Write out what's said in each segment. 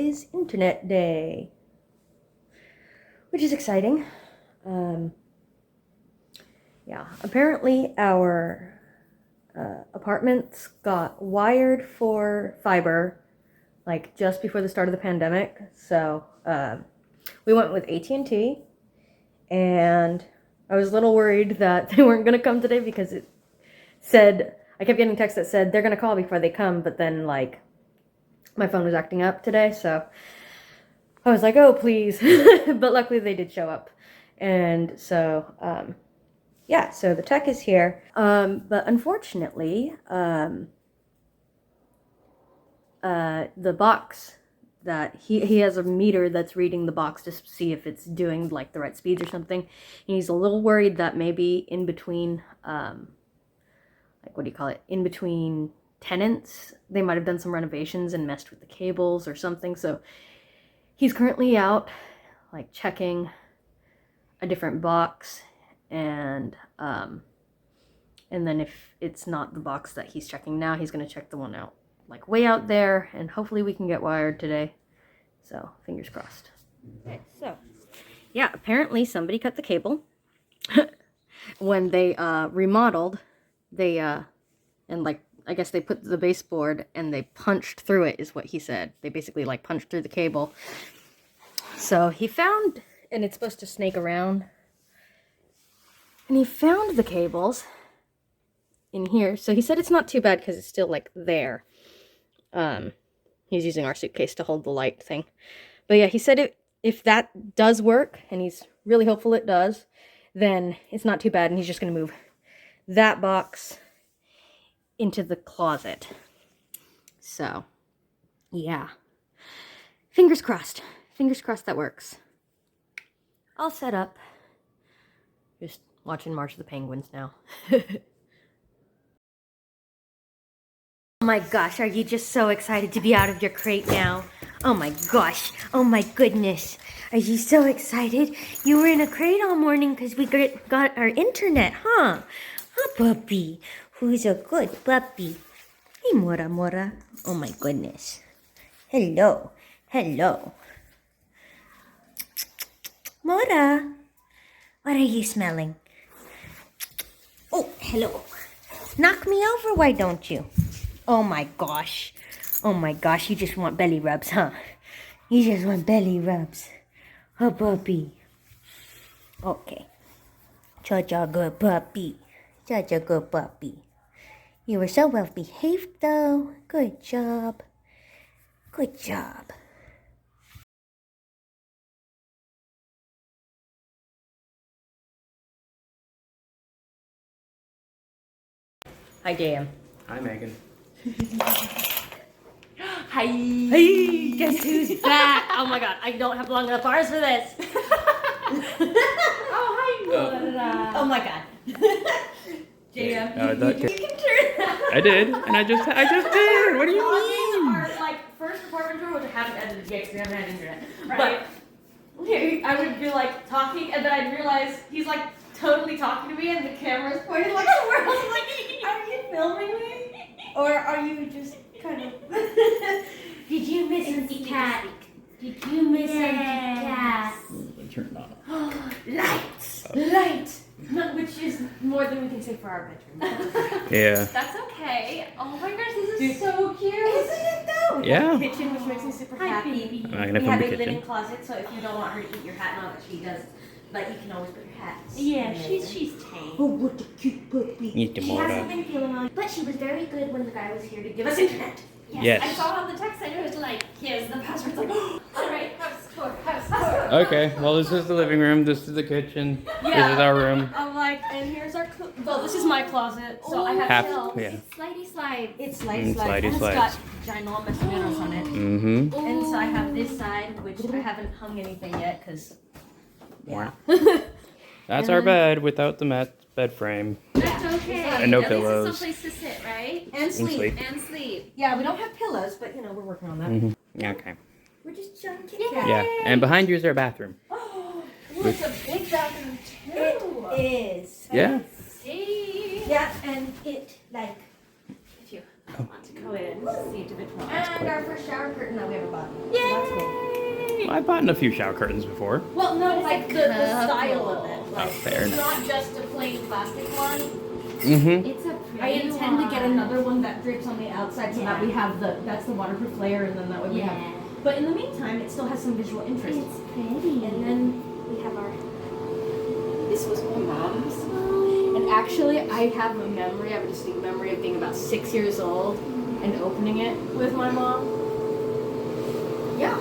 is Internet Day, which is exciting. Yeah, apparently our apartments got wired for fiber like just before the start of the pandemic. So we went with AT&T, and I was a little worried that they weren't going to come today because it said, I kept getting texts that said they're going to call before they come, but then like my phone was acting up today, so I was like, oh please. But luckily they did show up. And so yeah, so the tech is here, but unfortunately the box that he has a meter that's reading the box to see if it's doing like the right speeds or something. He's a little worried that maybe in between like, what do you call it, in between tenants, they might have done some renovations and messed with the cables or something. So he's currently out like checking a different box, and then if it's not the box that he's checking now, he's going to check the one out like way out there, and hopefully we can get wired today. So fingers crossed. Okay, so yeah, apparently somebody cut the cable when they remodeled. They and like, I guess they put the baseboard and they punched through it, is what he said. They basically like punched through the cable. So he found, and it's supposed to snake around, and he found the cables in here. So he said it's not too bad because it's still like there. He's using our suitcase to hold the light thing. But yeah, he said if that does work, and he's really hopeful it does, then it's not too bad, and he's just going to move that box into the closet. So yeah, fingers crossed. Fingers crossed that works. All set up. Just watching March of the Penguins now. Oh my gosh, are you just so excited to be out of your crate now? Oh my gosh, oh my goodness. Are you so excited? You were in a crate all morning because we got our internet, huh? Huh, puppy? Who's a good puppy? Hey, Mora Mora. Oh my goodness. Hello, hello. Mora, what are you smelling? Oh, hello. Knock me over, why don't you? Oh my gosh. Oh my gosh, you just want belly rubs, huh? You just want belly rubs. Oh, puppy. Okay. Such a good puppy. Such a good puppy. You were so well behaved, though. Good job. Good job. Hi, Dan. Hi, Megan. Hi. Hey, guess who's back? Oh my god, I don't have long enough bars for this. Oh, hi, Mora. Oh my god. JM, you can turn that. I did, and I just did. What do you mean? Our like first apartment tour, which I haven't edited yet because we haven't had internet. Right. But I would be like talking, and then I'd realize he's like totally talking to me, and the camera's pointed like somewhere else. I'm like, are you filming me, or are you just kind of? Did you miss Auntie Cat? Did you miss Auntie Cat? Turn it on. Lights, light. No, which is more than we can say for our bedroom. Yeah. That's okay. Oh my gosh, this is so cute. Isn't it though? Yeah. We have a kitchen, which makes me super happy. I'm not gonna We film have the a kitchen. linen closet, so if you don't want her to eat your hat, not that she does, but you can always put your hat. Yeah, she's tame. Oh, what a cute puppy. Need to She mold hasn't up. been feeling well, but she was very good when the guy was here to give us internet. Yes. I saw on the text and it was like, here's the password. It's like, oh, all right, house tour. Okay. Well, this is the living room. This is the kitchen. Yeah. This is our room. I'm like, and here's our, well, this is my closet, so I have Half. shelves. Yeah. Slidey slide. It's slide, Mm, slide, slidey and it's slides. got ginormous mirrors on it. Mm-hmm. And so I have this side, which I haven't hung anything yet, because, yeah. That's our bed without the bed frame. That's okay. And no Now, pillows. This is someplace to sit, right? And sleep. And sleep. Yeah, we don't have pillows, but, you know, we're working on that. Mm-hmm. Okay. We're just young KitKat. Yeah. And behind you is our bathroom. Oh, it's a big bathroom, too. It is. Yeah. See? Yeah, and it, like, If you want to go in, see individual. and our first shower curtain that we ever bought. Yay! So that's I've bought in a few shower curtains before. Well, no, like the style of it. Oh, Like, fair it's enough. not just a plain plastic one. Mm-hmm. It's a pretty I intend to get another one that drapes on the outside so that we have that's the waterproof layer, and then that way we have. But in the meantime, it still has some visual interest. It's pretty. And then we have our. This was my mom's. And actually, I have a distinct memory of being about 6 years old and opening it with my mom. Yeah,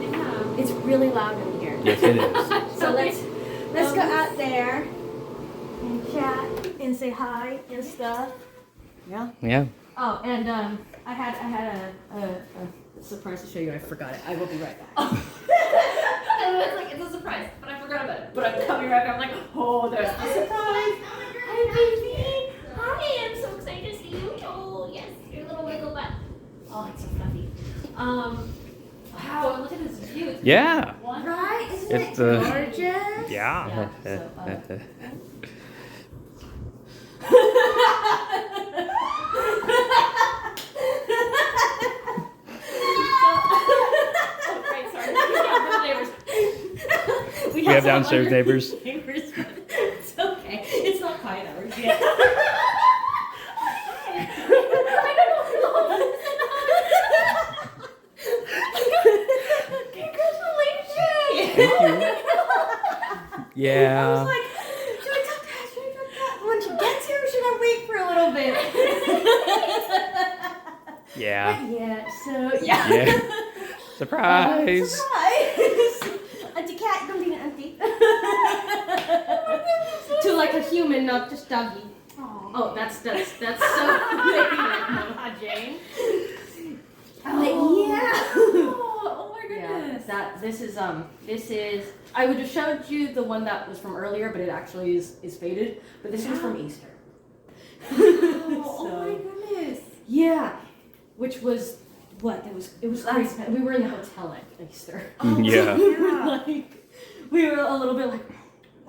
Yeah. it's really loud in here. Yes, it is. So let's go out there and chat and say hi and stuff. Yeah. Yeah. Oh, and I had a surprise to show you. I forgot it. I will be right back. And it's like, it's a surprise, but I forgot about it. But I'm coming right back. I'm like, oh, there's the surprise. Hi, baby. Hi, I'm so excited to see you. Oh, yes, your little wiggle butt. Oh, it's so fluffy. Wow, look at this view. It's Yeah. one. Right? Isn't It's it gorgeous? Yeah. Oh, right, sorry. We We have some downstairs other neighbors. neighbors, but it's okay. It's not quiet hours yet. Congratulations! Thank you. Yeah. I was like, should I tell Kat? Should I tell Kat when she gets here, or should I wait for a little bit? Yeah. Yeah, so Yeah. Surprise. Surprise! Auntie Kat, don't be an auntie. To like a human, not just doggy. Oh, that's so Jane. Oh. Yeah. Oh my goodness. Yeah, this is I would have showed you the one that was from earlier, but it actually is faded. But this one's from Easter. Oh my goodness. Yeah, which was what? It was crazy. We were in the hotel at Easter. Yeah. We were a little bit like,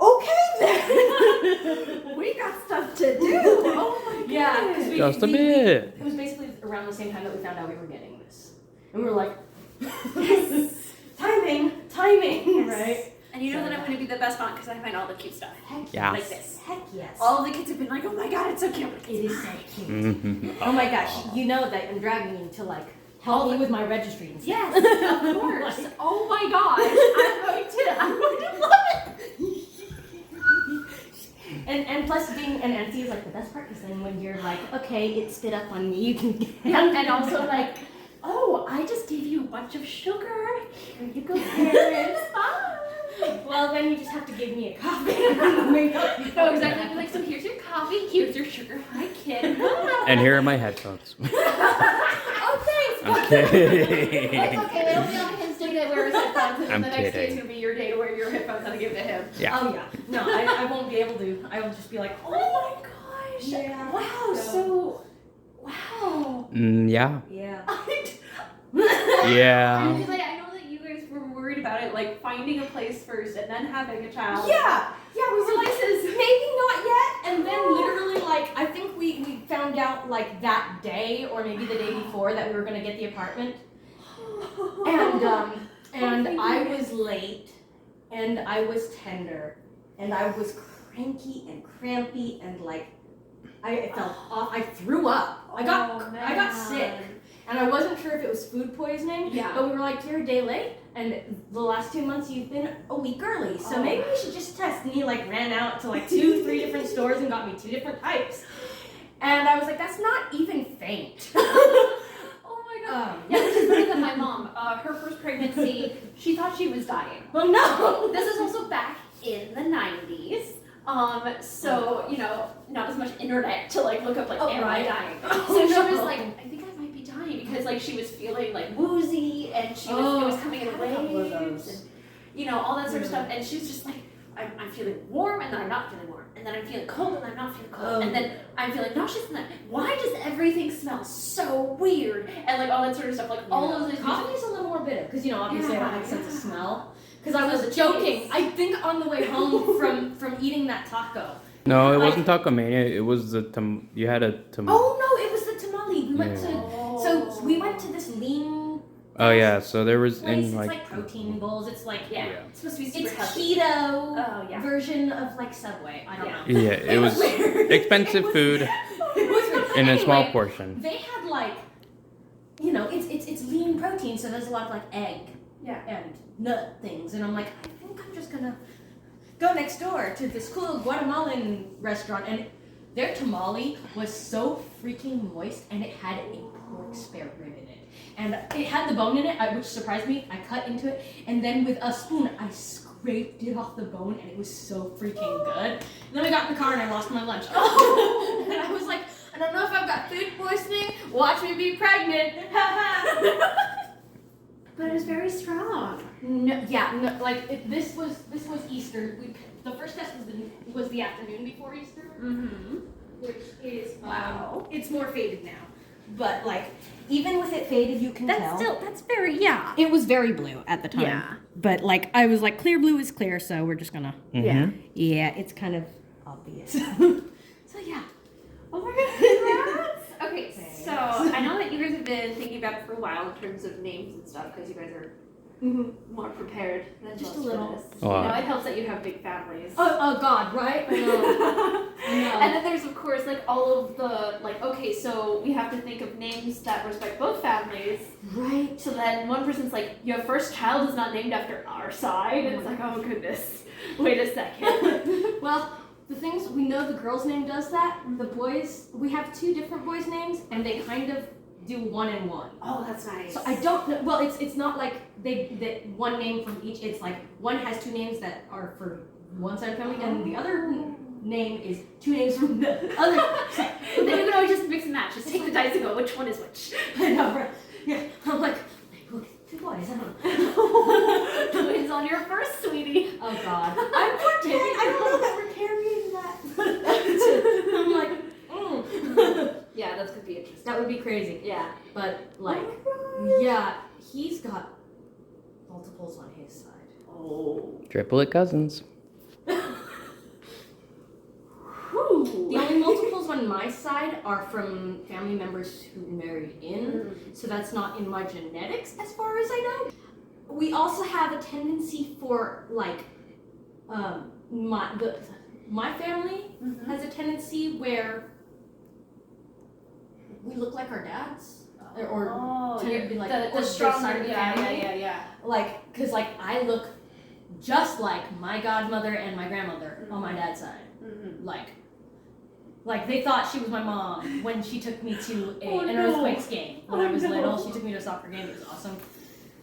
okay then. We got stuff to do. Oh my goodness. Yeah, because Just a bit. It was basically around the same time that we found out we were getting this, and we were like, timing, right? And you know that I'm going to be the best aunt because I find all the cute stuff. Yeah. Like this. Heck yes. All of the kids have been like, oh my god, it's so cute. It is so cute. Mm-hmm. Oh my gosh, you know that I'm dragging you to like help me with my registry and stuff. Yes, of course. Oh my gosh. I'm going to love it. And plus being an auntie is like the best part, because then when you're like, okay, it spit up on me, you can get And also like, oh, I just gave you a bunch of sugar. Here you go, parents. Bye. well, then you just have to give me a coffee. No, exactly. Like, so here's your coffee, here's your sugar. Hi, kid. And here are my headphones. Oh, thanks. I'm kidding. It's okay. It'll be on his day to wear his headphones, and then I'm the next day kidding. it's gonna be your day to wear your headphones and give it to him. Yeah. Oh yeah. No, I won't be able to. I will just be like, Oh my gosh. Yeah. Wow. So, wow. Yeah. yeah. Yeah. Because I know that you guys were worried about it, like finding a place first and then having a child. Yeah, we were like, Places. maybe not yet, and then literally like, I think we found out like that day, or maybe the day before, that we were gonna get the apartment, and I was late, and I was tender, and I was cranky and crampy, and like, I felt off, I threw up, I got sick. And I wasn't sure if it was food poisoning, Yeah. but we were like, you're a day late, and the last 2 months you've been a week early, so maybe we should just test. And he like ran out to like 2-3 different stores and got me 2 different types. And I was like, that's not even faint. Oh my god. Yeah, which is better than my mom. Her first pregnancy, she thought she was dying. Well, no. This is also back in the 90s. So, you know, not as much internet to like look up like, am I dying? So she was like, I think I might be dying, because like she was feeling like woozy, and it was coming in waves, and you know, all that sort of stuff. And she was just like, I'm feeling warm, and then I'm not feeling warm, and then I'm feeling cold, and I'm not feeling cold, and then I'm feeling nauseous, and then why does everything smell so weird, and like all that sort of stuff, like all of those Coffee is a little more bitter, because you know, obviously I don't make sense of smell. Because I So was the joking. taste. I think on the way home from eating that taco. No, it wasn't Taco Mania. It was the you had a Oh no, it was the tamale. We went Yeah. to so we went to this lean Oh yeah, so there was Place, in it's like protein bowls. It's like It's supposed to be super it's healthy. keto version of like Subway. I don't know. Yeah, it was expensive food in a small portion. They had like, it's lean protein, so there's a lot of like egg and nut things, and I'm like, I think I'm just gonna go next door to this cool Guatemalan restaurant, and their tamale was so freaking moist, and it had a pork spare rib in it. And it had the bone in it, which surprised me. I cut into it, and then with a spoon, I scraped it off the bone, and it was so freaking good. And then we got in the car, and I lost my lunch. And I was like, I don't know if I've got food poisoning. Watch me be pregnant. But it was very strong. This was Easter. The first test was the afternoon before Easter. Mm-hmm. Which is wow. It's more faded now, but like even with it faded, you can tell. That's very It was very blue at the time. Yeah. But like I was like, clear blue is clear, so we're just gonna. Mm-hmm. Yeah, it's kind of obvious. So yeah. Oh my god, congrats! Okay, Thanks. so I know that you guys have been thinking about it for a while in terms of names and stuff because you guys are more prepared than Just most a little. for this. Wow. It helps that you have big families. Oh God, right? I know. And then there's of course like all of the okay, so we have to think of names that respect both families. Right. So then one person's like, your first child is not named after our side, and it's like, oh goodness, wait a second. Well, the things we know, the girl's name does that. The boys, we have two different boys' names, and they kind of do one and one. Oh, that's nice. So I don't know. Well, it's not like that one name from each. It's like one has two names that are for one side of the family, and the other name is two names from the other side. Then you can always just mix and match. Just take the dice and go, which one is which? I know, right? Yeah. I'm like, look, two boys. I don't know. Twins on your first, sweetie. Oh God. I don't know that we're carrying that. I'm like, Yeah, that's gonna be interesting. that would be crazy. Yeah. But like, yeah, he's got multiples on his side. Oh. Triplet cousins. The only multiples on my side are from family members who married in, so that's not in my genetics as far as I know. We also have a tendency for like, my family has a tendency where we look like our dads, or tend to be like the or stronger side of the family. Yeah. Like, cause like I look just like my godmother and my grandmother on my dad's side. Like they thought she was my mom when she took me to an Earthquakes game when I was little. She took me to a soccer game. It was awesome.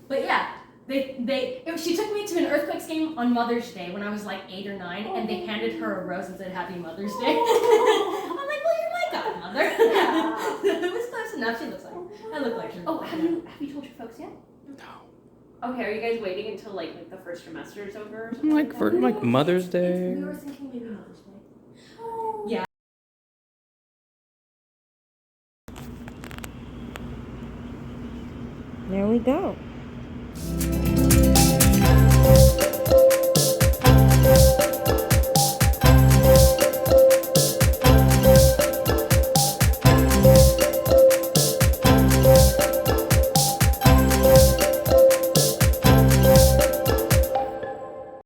But yeah, she took me to an Earthquakes game on Mother's Day when I was like 8 or 9, and they handed her a rose and said Happy Mother's Day. I'm like, well, you're my godmother. Yeah. It was close enough. She looks like I look like her. Oh, have you told your folks yet? No. Okay, are you guys waiting until like the first trimester is over? Or something Like for like Mother's Day. We were thinking maybe Mother's Day. Yeah. There we go.